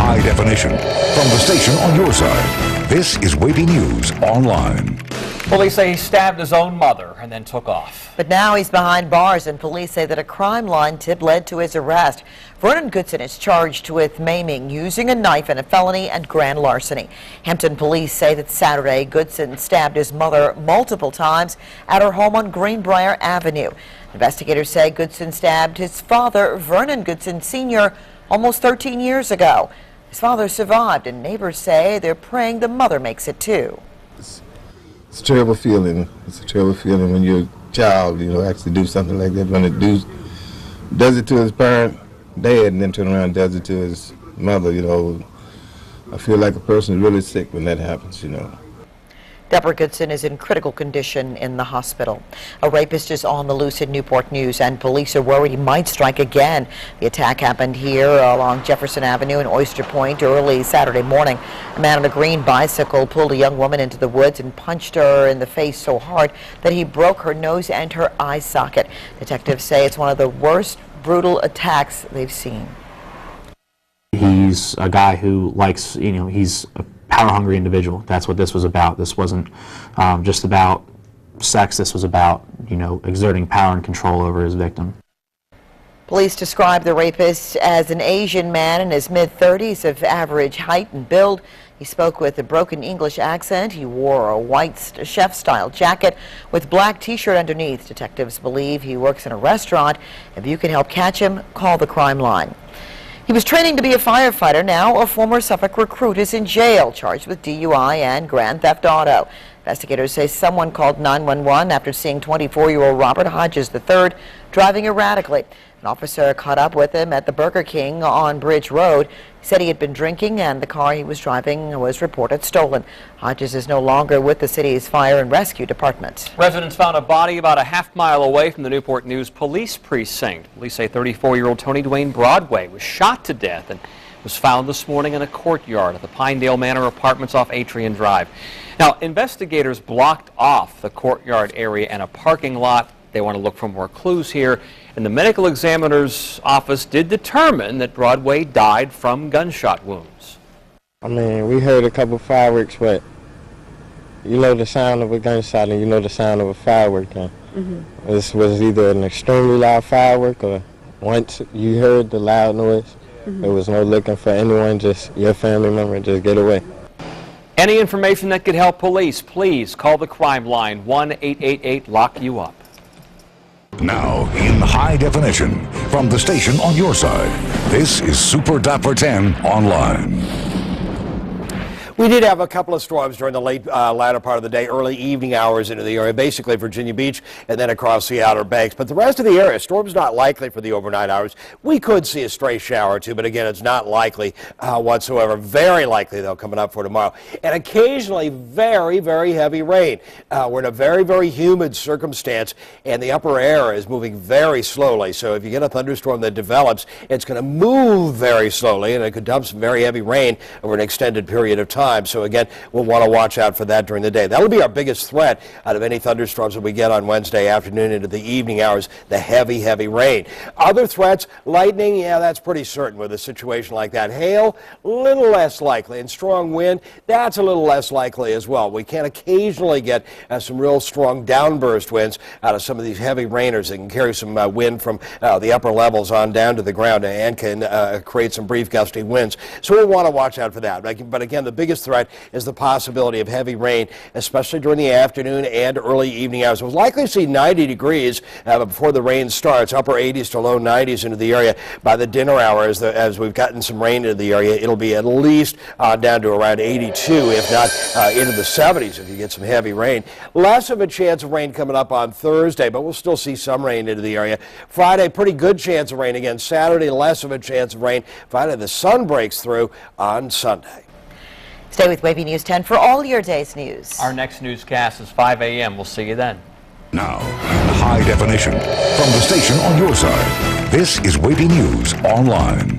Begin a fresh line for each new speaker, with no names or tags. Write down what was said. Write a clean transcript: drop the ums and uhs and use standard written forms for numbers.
high definition. From the station on your side, this is Wavy News Online.
Police say he stabbed his own mother and then took off.
But now he's behind bars, and police say that a crime line tip led to his arrest. Vernon Goodson is charged with maiming, using a knife in a felony, and grand larceny. Hampton police say that Saturday, Goodson stabbed his mother multiple times at her home on Greenbrier Avenue. Investigators say Goodson stabbed his father, Vernon Goodson Sr., almost 13 years ago. His father survived, and neighbors say they're praying the mother makes it too.
It's a terrible feeling. It's a terrible feeling when your child, actually do something like that. When it does it to his parent, dad, and then turn around and does it to his mother, I feel like a person is really sick when that happens,
Deborah Goodson is in critical condition in the hospital. A rapist is on the loose in Newport News, and police are worried he might strike again. The attack happened here along Jefferson Avenue in Oyster Point early Saturday morning. A man on a green bicycle pulled a young woman into the woods and punched her in the face so hard that he broke her nose and her eye socket. Detectives say it's one of the worst brutal attacks they've seen.
He's a guy who likes, he's a power-hungry individual. That's what this was about. This wasn't just about sex. This was about, exerting power and control over his victim.
Police describe the rapist as an Asian man in his mid-30s of average height and build. He spoke with a broken English accent. He wore a white chef-style jacket with black T-shirt underneath. Detectives believe he works in a restaurant. If you can help catch him, call the crime line. He was training to be a firefighter. Now a former Suffolk recruit is in jail, charged with DUI and grand theft auto. Investigators say someone called 911 after seeing 24-year-old Robert Hodges III driving erratically. An officer caught up with him at the Burger King on Bridge Road. He said he had been drinking and the car he was driving was reported stolen. Hodges is no longer with the city's fire and rescue department.
Residents found a body about a half-mile away from the Newport News police precinct. Police say 34-year-old Tony Dwayne Broadway was shot to death and was found this morning in a courtyard at the Pinedale Manor Apartments off Atrian Drive. Now, investigators blocked off the courtyard area and a parking lot. They want to look for more clues here, and the medical examiner's office did determine that Broadway died from gunshot wounds.
We heard a couple fireworks, but the sound of a gunshot and the sound of a firework. This was either an extremely loud firework, or once you heard the loud noise, there was no looking for anyone, just your family member, just get away.
Any information that could help police, please call the crime line, 1-888-LOCK-YOU-UP.
Now, in high definition, from the station on your side, this is Super Dapper 10 Online.
We did have a couple of storms during the latter part of the day, early evening hours into the area, basically Virginia Beach and then across the Outer Banks. But the rest of the area, storms not likely for the overnight hours. We could see a stray shower or two, but again, it's not likely whatsoever. Very likely, though, coming up for tomorrow. And occasionally very, very heavy rain. We're in a very, very humid circumstance, and the upper air is moving very slowly. So if you get a thunderstorm that develops, it's going to move very slowly, and it could dump some very heavy rain over an extended period of time. So again, we'll want to watch out for that during the day. That'll be our biggest threat out of any thunderstorms that we get on Wednesday afternoon into the evening hours, the heavy, heavy rain. Other threats, lightning, yeah, that's pretty certain with a situation like that. Hail, a little less likely, and strong wind, that's a little less likely as well. We can occasionally get some real strong downburst winds out of some of these heavy rainers that can carry some wind from the upper levels on down to the ground and can create some brief gusty winds. So we'll want to watch out for that. But again, the biggest threat is the possibility of heavy rain, especially during the afternoon and early evening hours. We'll likely see 90 degrees before the rain starts, upper 80s to low 90s into the area by the dinner hour. As we've gotten some rain into the area, it'll be at least down to around 82, if not into the 70s if you get some heavy rain. Less of a chance of rain coming up on Thursday, but we'll still see some rain into the area. Friday, pretty good chance of rain again. Saturday, less of a chance of rain. Friday, the sun breaks through on Sunday.
Stay with Wavy News 10 for all your day's news.
Our next newscast is 5 a.m. We'll see you then.
Now, in high definition, from the station on your side, this is Wavy News Online.